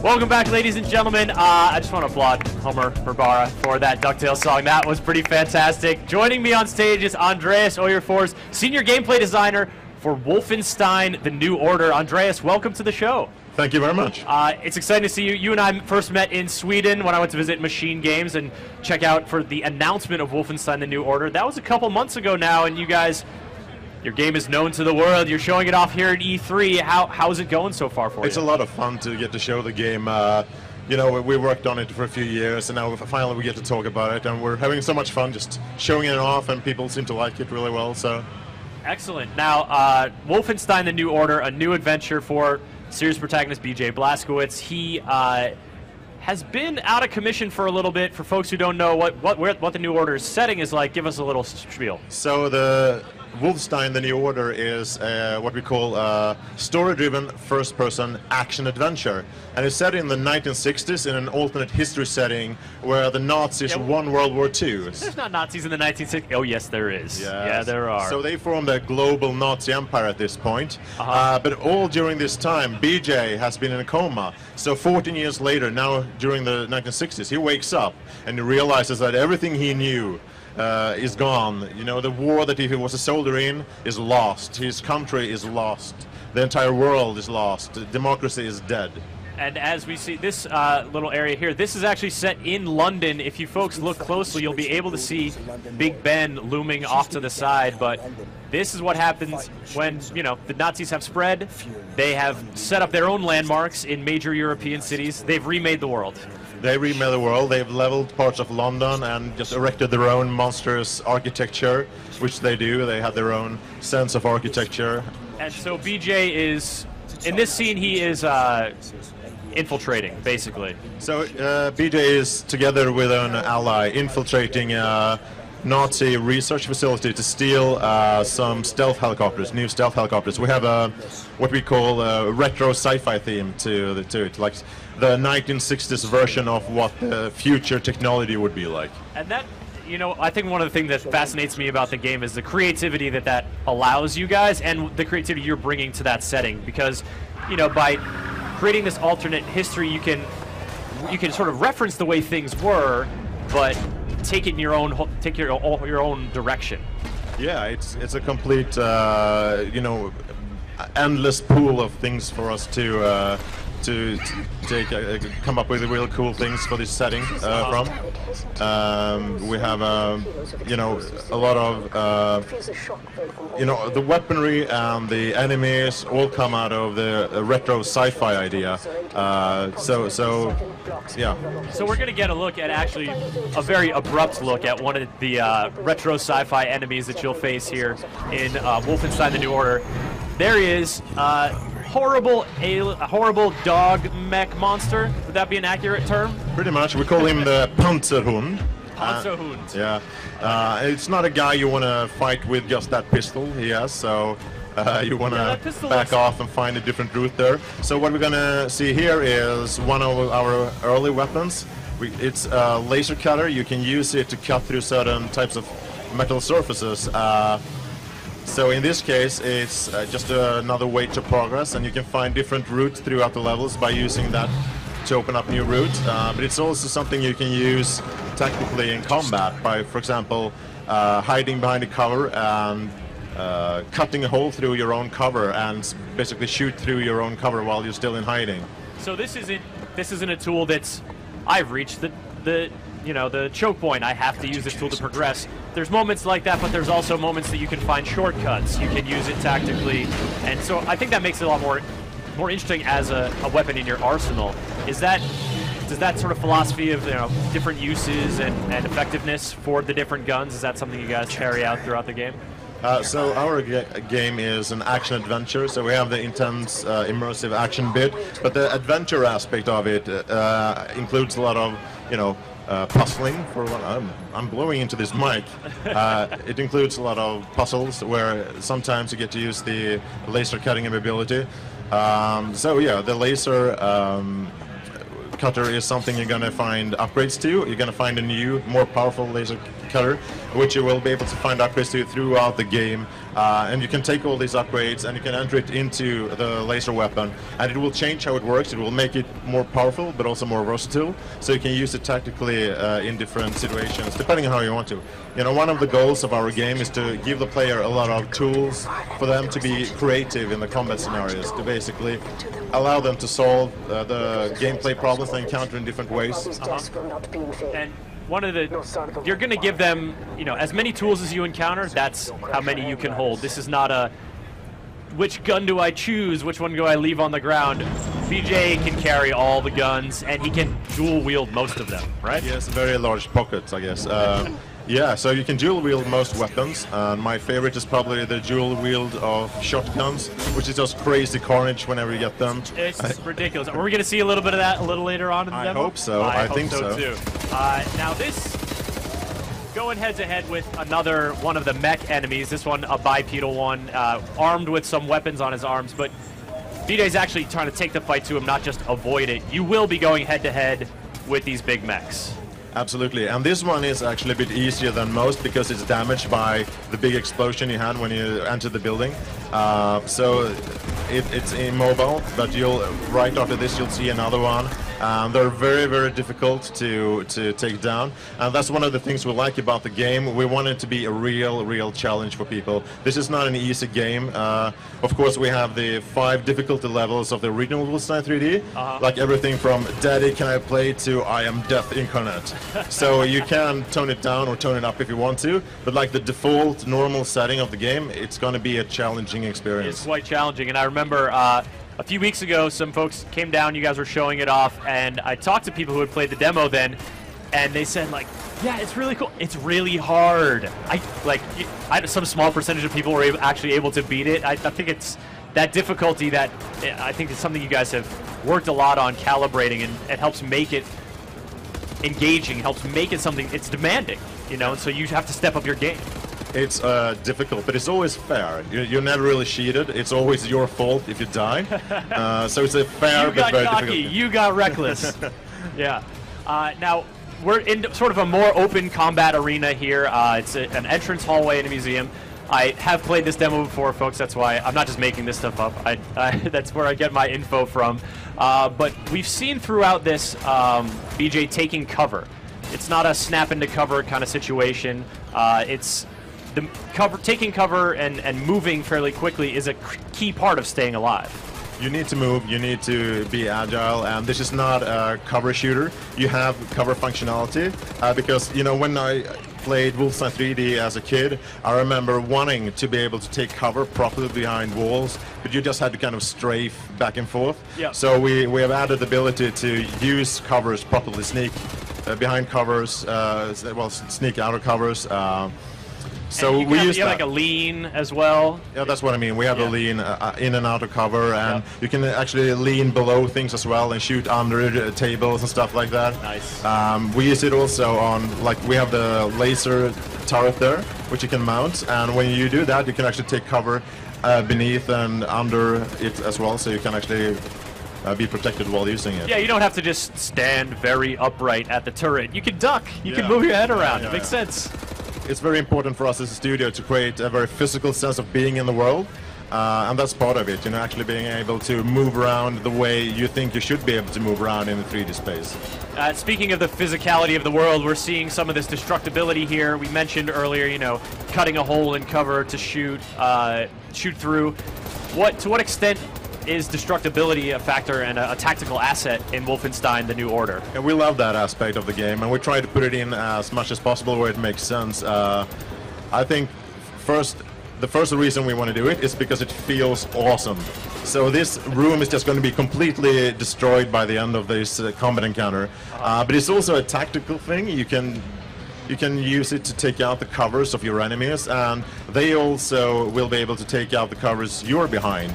Welcome back, ladies and gentlemen. I just want to applaud Homer Murbara for that DuckTales song. That was pretty fantastic. Joining me on stage is Andreas Oyerfors, Senior Gameplay Designer for Wolfenstein: The New Order. Andreas, welcome to the show. Thank you very much. It's exciting to see you. You and I first met in Sweden when I went to visit Machine Games and check out for the announcement of Wolfenstein: The New Order. That was a couple months ago now, and you guys, your game is known to the world. You're showing it off here at E3. How's it going so far for you? It's a lot of fun to get to show the game. You know, we worked on it for a few years, and now finally we get to talk about it, and we're having so much fun just showing it off, and people seem to like it really well. So, excellent. Now, Wolfenstein: The New Order, a new adventure for series protagonist BJ Blazkowicz. He has been out of commission for a little bit. For folks who don't know what the New Order's setting is like, give us a little spiel. So the Wolfenstein: The New Order is what we call a story-driven first-person action-adventure. And it's set in the 1960s in an alternate history setting where the Nazis won World War II. There's not Nazis in the 1960s. Oh, yes, there is. Yes. Yeah, there are. So they formed a global Nazi empire at this point. But all during this time, BJ has been in a coma. So 14 years later, now during the 1960s, he wakes up and he realizes that everything he knew is gone. You know, the war that he was a soldier in is lost. His country is lost. The entire world is lost. Democracy is dead. And as we see this little area here, this is actually set in London. If you folks look closely, you'll be able to see Big Ben looming off to the side. But this is what happens when, you know, the Nazis have spread. They have set up their own landmarks in major European cities. They've remade the world. They remade the world. They've leveled parts of London and just erected their own monstrous architecture, which they do. They have their own sense of architecture. And so BJ is, in this scene, he is infiltrating, basically. So BJ is together with an ally infiltrating a Nazi research facility to steal some stealth helicopters, new stealth helicopters. We have what we call a retro sci-fi theme to it, like the 1960s version of what the future technology would be like. And that, you know, I think one of the things that fascinates me about the game is the creativity that allows you guys, and the creativity you're bringing to that setting. Because, you know, by creating this alternate history, you can sort of reference the way things were, but take it in your own your own direction. Yeah, it's a complete you know, endless pool of things for us to take, come up with real cool things for this setting from. We have, you know, a lot of, you know, the weaponry and the enemies all come out of the retro sci-fi idea. So yeah. So we're going to get a look at actually a very abrupt look at one of the retro sci-fi enemies that you'll face here in Wolfenstein: The New Order. There he is. A horrible dog mech monster. Would that be an accurate term? Pretty much. We call him the Panzerhund. Panzerhund. Yeah. It's not a guy you want to fight with just that pistol he has, so you want to back off and find a different route there. So what we're going to see here is one of our early weapons. It's a laser cutter. You can use it to cut through certain types of metal surfaces. So in this case, it's just another way to progress, and you can find different routes throughout the levels by using that to open up new routes. But it's also something you can use tactically in combat by, for example, hiding behind a cover and cutting a hole through your own cover and basically shoot through your own cover while you're still in hiding. So this isn't a tool that's, I've reached the you know, the choke point. I have to use this tool to progress. There's moments like that, but there's also moments that you can find shortcuts. You can use it tactically, and so I think that makes it a lot more interesting as a weapon in your arsenal. Does that sort of philosophy of, you know, different uses and effectiveness for the different guns, is that something you guys carry out throughout the game? So our game is an action adventure, so we have the intense immersive action bit, but the adventure aspect of it includes a lot of, you know, puzzling. For I'm blowing into this mic. It includes a lot of puzzles where sometimes you get to use the laser cutting ability. So yeah, the laser cutter is something you're going to find upgrades to. You're going to find a new, more powerful laser cutter, which you will be able to find upgrades to throughout the game. And you can take all these upgrades and you can enter it into the laser weapon, and it will change how it works. It will make it more powerful, but also more versatile, so you can use it tactically in different situations, depending on how you want to. You know, one of the goals of our game is to give the player a lot of tools for them to be creative in the combat scenarios, to basically allow them to solve the gameplay problems they encounter in different ways. And one of the, you're going to give them, you know, as many tools as you encounter, that's how many you can hold. This is not a, which gun do I choose, which one do I leave on the ground? BJ can carry all the guns, and he can dual wield most of them, right? He has very large pockets, I guess. Yeah, so you can dual wield most weapons, and my favorite is probably the dual wield of shotguns, which is just crazy carnage whenever you get them. It's ridiculous. Are we going to see a little bit of that a little later on in the demo? I hope so. I think so too. Now this, going head to head with another one of the mech enemies, this one a bipedal one, armed with some weapons on his arms, but BJ's actually trying to take the fight to him, not just avoid it. You will be going head to head with these big mechs. Absolutely, and this one is actually a bit easier than most because it's damaged by the big explosion you had when you entered the building. So it's immobile, but right after this you'll see another one. They're very, very difficult to take down, and that's one of the things we like about the game. We want it to be a real challenge for people. This is not an easy game. Of course, we have the 5 difficulty levels of the original Wolfenstein 3D, like everything from Daddy Can I Play to I Am Death Incarnate. So you can tone it down or tone it up if you want to, but like the default normal setting of the game, it's going to be a challenging experience. It's quite challenging, and I remember a few weeks ago, some folks came down, you guys were showing it off, and I talked to people who had played the demo then, and they said, like, yeah, it's really cool. It's really hard. Some small percentage of people were actually able to beat it. I think it's that difficulty that I think it's something you guys have worked a lot on calibrating, and it helps make it engaging, helps make it something, it's demanding, you know, and so you have to step up your game. It's difficult, but it's always fair. You're never really cheated. It's always your fault if you die. So it's a fair but very difficult game. You got reckless. Yeah. Now, we're in sort of a more open combat arena here. It's an entrance hallway in a museum. I have played this demo before, folks. That's why I'm not just making this stuff up. That's where I get my info from. But we've seen throughout this BJ taking cover. It's not a snap into cover kind of situation. It's the taking cover and moving fairly quickly is a key part of staying alive. You need to move, you need to be agile, and this is not a cover shooter. You have cover functionality, because, you know, when I played Wolfenstein 3D as a kid, I remember wanting to be able to take cover properly behind walls, but you just had to kind of strafe back and forth. Yep. So we have added the ability to use covers properly, sneak behind covers, well, sneak out of covers. So we use like a lean as well. Yeah, that's what I mean. We have a lean in and out of cover, and you can actually lean below things as well and shoot under tables and stuff like that. Nice. We use it also on, like, we have the laser turret there, which you can mount, and when you do that, you can actually take cover beneath and under it as well, so you can actually be protected while using it. Yeah, you don't have to just stand very upright at the turret. You can duck. You can move your head around. It makes sense. It's very important for us as a studio to create a very physical sense of being in the world, and that's part of it, you know, actually being able to move around the way you think you should be able to move around in the 3D space. Speaking of the physicality of the world, we're seeing some of this destructibility here. We mentioned earlier, you know, cutting a hole in cover to shoot through. To what extent is destructibility a factor and a tactical asset in Wolfenstein: The New Order? And we love that aspect of the game, and we try to put it in as much as possible where it makes sense. I think the first reason we want to do it is because it feels awesome. So this room is just going to be completely destroyed by the end of this combat encounter, but it's also a tactical thing. You can use it to take out the covers of your enemies, and they also will be able to take out the covers you're behind.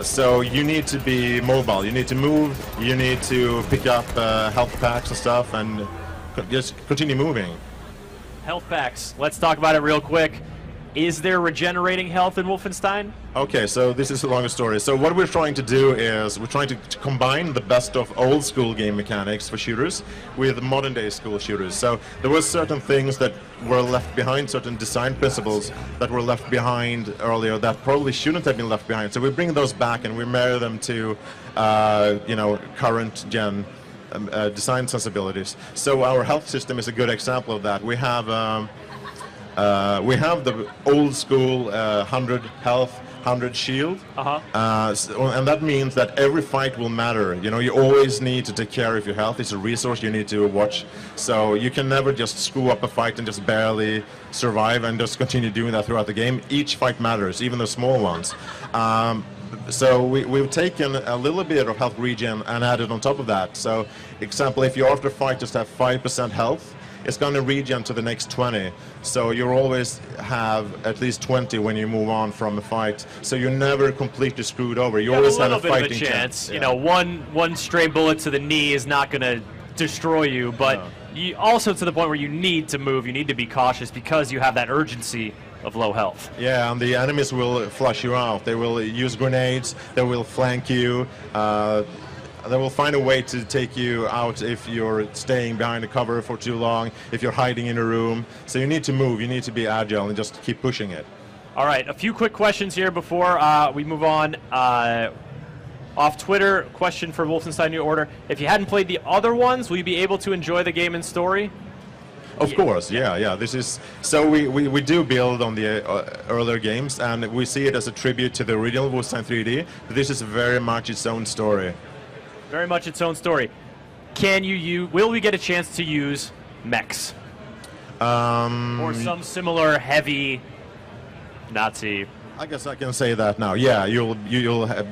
So you need to be mobile, you need to move, you need to pick up health packs and stuff, and just continue moving. Health packs, let's talk about it real quick. Is there regenerating health in Wolfenstein? Okay, so this is a longer story. So what we're trying to do is we're trying to combine the best of old school game mechanics for shooters with modern day school shooters. So there were certain things that were left behind, certain design principles that were left behind earlier that probably shouldn't have been left behind. So we bring those back and we marry them to current gen design sensibilities. So our health system is a good example of that. We have the old school 100 health, 100 shield, and that means that every fight will matter. You know, you always need to take care of your health. It's a resource you need to watch. So you can never just screw up a fight and just barely survive and just continue doing that throughout the game. Each fight matters, even the small ones. So we've taken a little bit of health regen and added on top of that. So, example, if you after fight just have 5% health, it's going to regen to the next 20. So you always have at least 20 when you move on from a fight. So you're never completely screwed over. You always have a fighting chance. You know, one stray bullet to the knee is not going to destroy you, but you also to the point where you need to move. You need to be cautious because you have that urgency of low health. Yeah, and the enemies will flush you out. They will use grenades. They will flank you. They will find a way to take you out if you're staying behind a cover for too long, if you're hiding in a room. So you need to move, you need to be agile and just keep pushing it. All right, a few quick questions here before we move on. Off Twitter, question for Wolfenstein New Order. If you hadn't played the other ones, will you be able to enjoy the game and story? Of course, yeah. This is so we do build on the earlier games, and we see it as a tribute to the original Wolfenstein 3D. But this is very much its own story. Very much its own story. Will we get a chance to use mechs? Or some similar heavy Nazi? I guess I can say that now. Yeah, you'll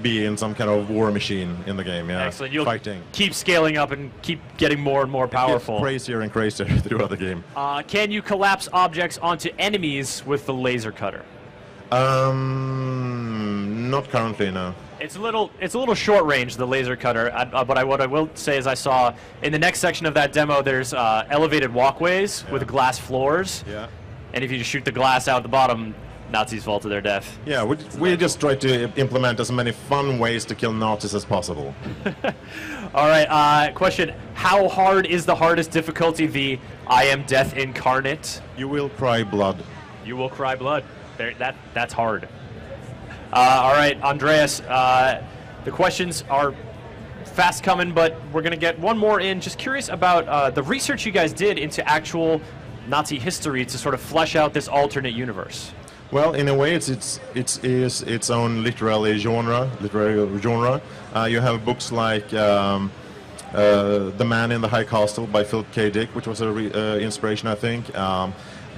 be in some kind of war machine in the game. Yeah, excellent. You'll fighting. Keep scaling up and keep getting more and more powerful. It gets crazier and crazier throughout the game. Can you collapse objects onto enemies with the laser cutter? Not currently, no. It's a little short range, the laser cutter. But what I will say is I saw in the next section of that demo there's elevated walkways with glass floors. Yeah. And if you just shoot the glass out the bottom, Nazis fall to their death. Yeah, we just try to implement as many fun ways to kill Nazis as possible. All right, question. How hard is the hardest difficulty, the I am death incarnate? You will cry blood. You will cry blood. That's hard. All right, Andreas, the questions are fast coming, but we're going to get one more in. Just curious about the research you guys did into actual Nazi history to sort of flesh out this alternate universe. Well, in a way, it is its own literary genre. You have books like The Man in the High Castle by Philip K. Dick, which was an inspiration, I think.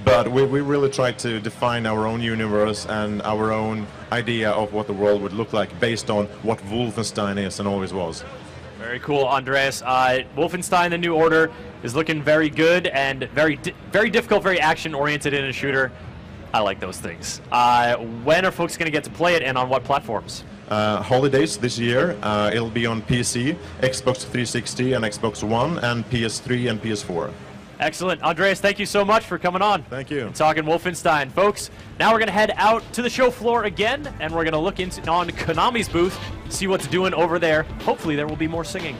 But we really tried to define our own universe and our own idea of what the world would look like based on what Wolfenstein is and always was. Very cool, Andreas. Wolfenstein: The New Order is looking very good and very difficult, very action-oriented in a shooter. I like those things. When are folks going to get to play it, and on what platforms? Holidays this year. It'll be on PC, Xbox 360 and Xbox One, and PS3 and PS4. Excellent. Andreas, thank you so much for coming on. Thank you. And talking Wolfenstein. Folks, now we're going to head out to the show floor again, and we're going to look on Konami's booth, see what's doing over there. Hopefully there will be more singing.